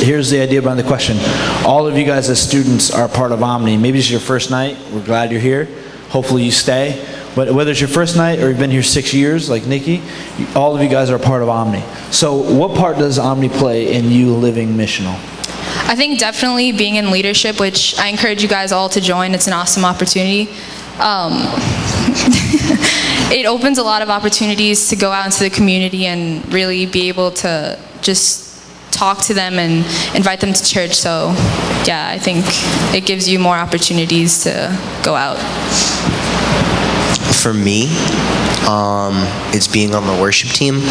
here's the idea behind the question. All of you guys as students are part of Omni. Maybe it's your first night. We're glad you're here. Hopefully you stay. But whether it's your first night or you've been here 6 years, like Nikki, all of you guys are part of Omni. So what part does Omni play in you living missional? I think definitely being in leadership, which I encourage you guys all to join. It's an awesome opportunity. It opens a lot of opportunities to go out into the community and really be able to just talk to them and invite them to church. So yeah, I think it gives you more opportunities to go out. For me, it's being on the worship team,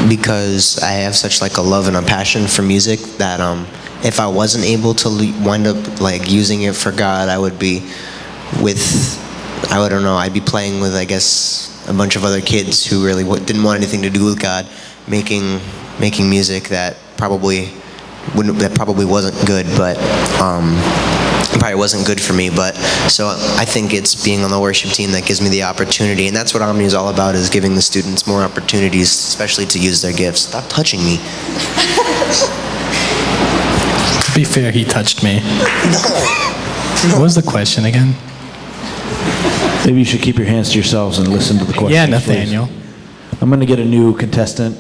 because I have such like a love and a passion for music that if I wasn't able to wind up like using it for God, I would be I don't know, I'd be playing with, I guess, a bunch of other kids who really didn't want anything to do with God, making music that probably wasn't good, but probably wasn't good for me. But so I think it's being on the worship team that gives me the opportunity, and that's what Omni is all about, is giving the students more opportunities, especially to use their gifts. Stop touching me. To be fair, he touched me. No. What was the question again? Maybe you should keep your hands to yourselves and listen to the question. Yeah, Nathaniel. Please. I'm going to get a new contestant.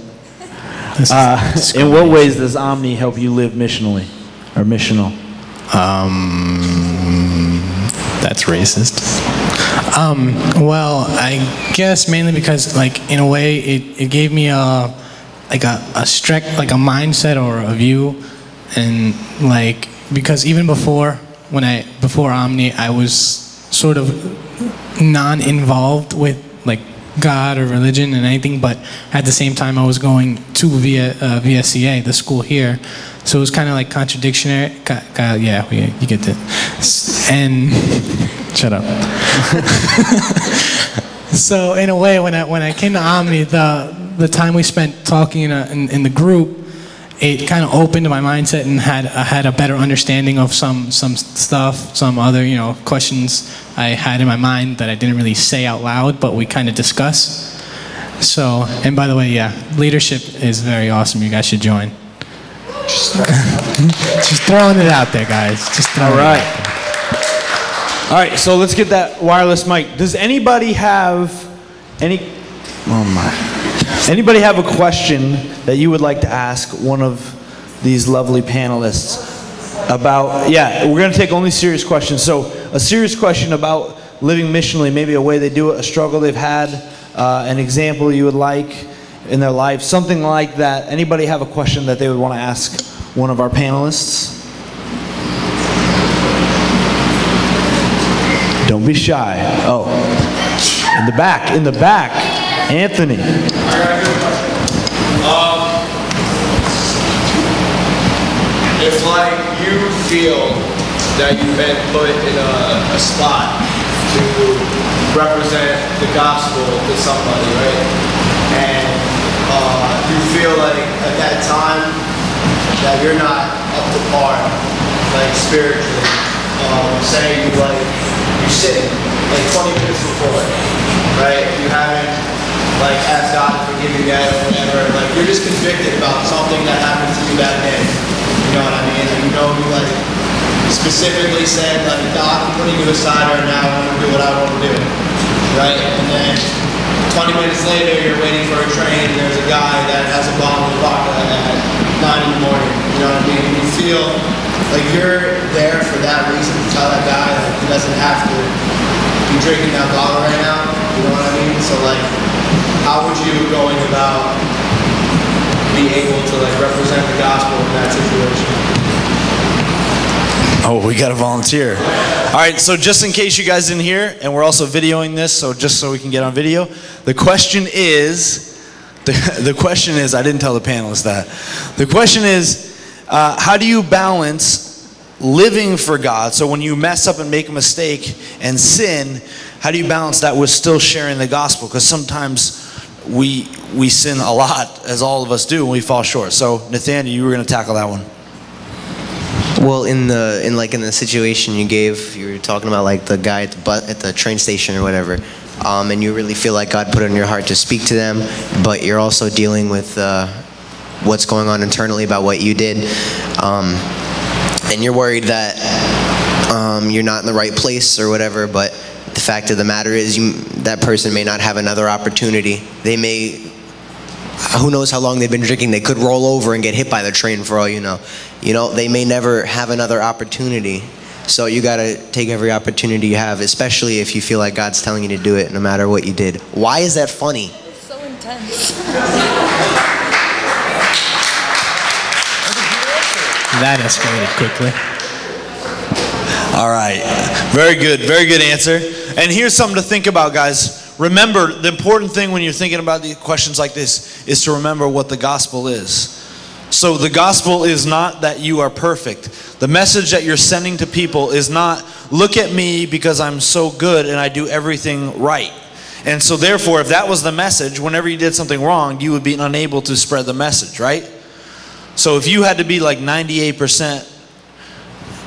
In what ways does Omni help you live missionally or missional? That's racist. Well, I guess mainly because, like, in a way, it gave me a mindset or a view, and like, because even before Omni, I was sort of non-involved with like God or religion and anything, but at the same time I was going to VSCA, the school here, so it was kind of like contradictory. Yeah, you get it. And shut up. So in a way, when I came to Omni, the time we spent talking in the group, it kind of opened my mindset, and I had a better understanding of some stuff, some other questions I had in my mind that I didn't really say out loud, but we kind of discuss. So, and by the way, yeah, leadership is very awesome. You guys should join. Just throwing it out there, guys. Just throwing it out there. All right, so let's get that wireless mic. Does anybody have Anybody have a question that you would like to ask one of these lovely panelists about? Yeah, we're going to take only serious questions. So a serious question about living missionally, maybe a way they do it, a struggle they've had, an example you would like in their life, something like that. Anybody have a question that they would want to ask one of our panelists? Don't be shy. Oh, in the back, Anthony. If like you feel that you've been put in a spot to represent the gospel to somebody, right? And you feel like at that time that you're not up to par, like spiritually. Say you're sitting like 20 minutes before, right? You haven't like asked God to forgive you yet or whatever. Like you're just convicted about something that happened to you that day. You know what I mean? And you like specifically said like, God, I'm putting you aside right now. I want to do what I want to do, right? And then 20 minutes later, you're waiting for a train, and there's a guy that has a bottle of vodka at 9 in the morning. You know what I mean? And you feel like you're there for that reason to tell that guy that he doesn't have to be drinking that bottle right now. You know what I mean? So like, how would you going about be able to like represent the gospel in that situation? Oh, we got to volunteer. All right, so just in case you guys didn't hear, and we're also videoing this, so just so we can get on video, the question is, I didn't tell the panelists that. The question is, how do you balance living for God? So when you mess up and make a mistake and sin, how do you balance that with still sharing the gospel? Because sometimes we sin a lot, as all of us do, and we fall short. So Nathaniel, you were going to tackle that one. Well, in the situation you gave, you were talking about like the guy at the train station or whatever, and you really feel like God put it in your heart to speak to them, but you're also dealing with what's going on internally about what you did, and you're worried that you're not in the right place or whatever, but the fact of the matter is that person may not have another opportunity. They may, who knows how long they've been drinking, they could roll over and get hit by the train for all you know. You know, they may never have another opportunity. So you gotta take every opportunity you have, especially if you feel like God's telling you to do it, no matter what you did. Why is that funny? It's so intense. That escalated quickly. All right, very good answer. And here's something to think about, guys. Remember, the important thing when you're thinking about these questions like this is to remember what the gospel is. So the gospel is not that you are perfect. The message that you're sending to people is not, look at me because I'm so good and I do everything right. And so therefore, if that was the message, whenever you did something wrong, you would be unable to spread the message, right? So if you had to be like 98%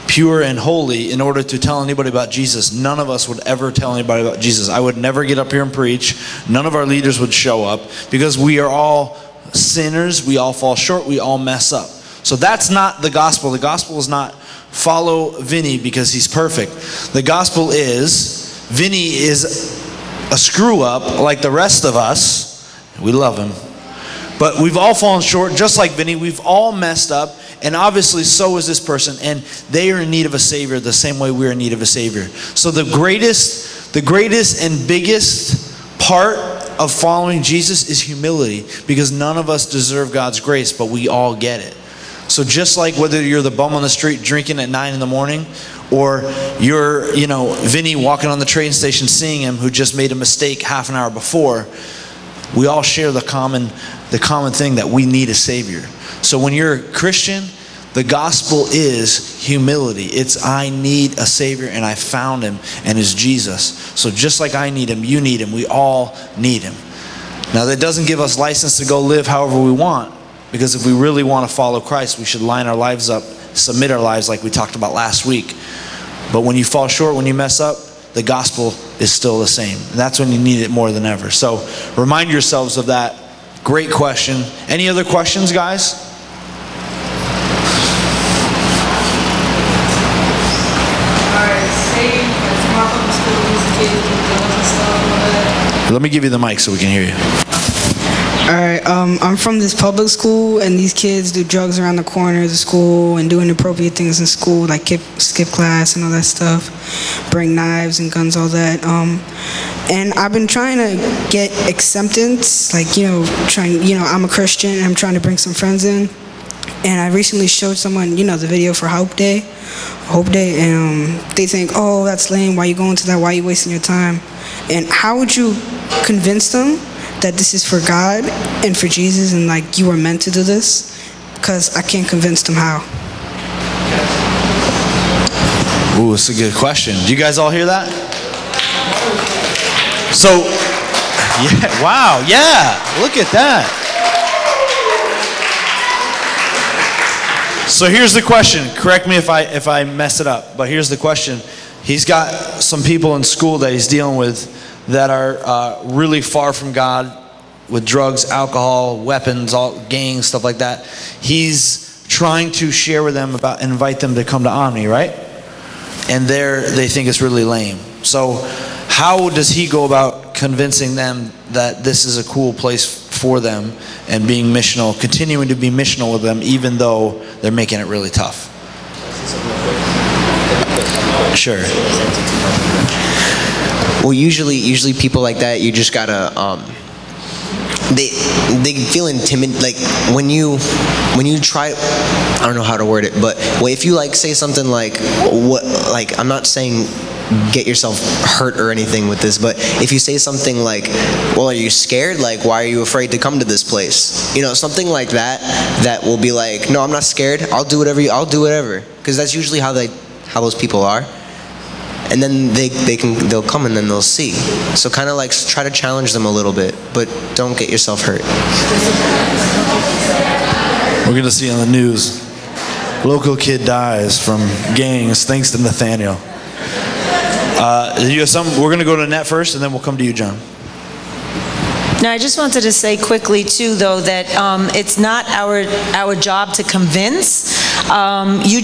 pure and holy in order to tell anybody about Jesus, none of us would ever tell anybody about Jesus. I would never get up here and preach. None of our leaders would show up because we are all sinners. We all fall short. We all mess up. So that's not the gospel. The gospel is not follow Vinny because he's perfect. The gospel is Vinny is a screw up like the rest of us. We love him. But we've all fallen short, just like Vinny. We've all messed up, and obviously so is this person, and they are in need of a Savior the same way we're in need of a Savior. So the greatest and biggest part of following Jesus is humility, because none of us deserve God's grace, but we all get it. So just like whether you're the bum on the street drinking at 9 in the morning, or you're, Vinny walking on the train station seeing him who just made a mistake half an hour before, we all share the common thing that we need a Savior. So when you're a Christian, the gospel is humility. It's I need a Savior and I found him, and it's Jesus. So just like I need him, you need him. We all need him. Now that doesn't give us license to go live however we want, because if we really want to follow Christ, we should line our lives up, submit our lives like we talked about last week. But when you fall short, when you mess up, the gospel is still the same. And that's when you need it more than ever. So remind yourselves of that. Great question. Any other questions, guys? Let me give you the mic so we can hear you. Alright, I'm from this public school, and these kids do drugs around the corners of school and do inappropriate things in school, like skip class and all that stuff, bring knives and guns, all that. And I've been trying to get acceptance, like, I'm a Christian and I'm trying to bring some friends in. And I recently showed someone, the video for Hope Day, and they think, oh, that's lame, why are you going to that, why are you wasting your time? And how would you convince them that this is for God and for Jesus, and like you were meant to do this? Because I can't convince them how. Ooh, that's a good question. Do you guys all hear that? So, yeah, wow, yeah, look at that. So here's the question. Correct me if I mess it up, but here's the question. He's got some people in school that he's dealing with that are really far from God, with drugs, alcohol, weapons, all gangs, stuff like that. He's trying to share with them about, invite them to come to Omni, right? And they think it's really lame. So how does he go about convincing them that this is a cool place for them and being missional, continuing to be missional with them, even though they're making it really tough? Sure. Well, usually people like that, you just gotta, they feel intimidated. Like when you try, I don't know how to word it, but if you like say something like, I'm not saying get yourself hurt or anything with this, but if you say something like, well, are you scared? Like, why are you afraid to come to this place? Something like that will be like, no, I'm not scared. I'll do whatever. I'll do whatever. Because that's usually how those people are. And then they'll come and then they'll see. So kind of like try to challenge them a little bit, but don't get yourself hurt. We're gonna see on the news, local kid dies from gangs thanks to Nathaniel. You have some. We're gonna go to Annette first, and then we'll come to you, John. Now, I just wanted to say quickly, too, though, that it's not our job to convince. You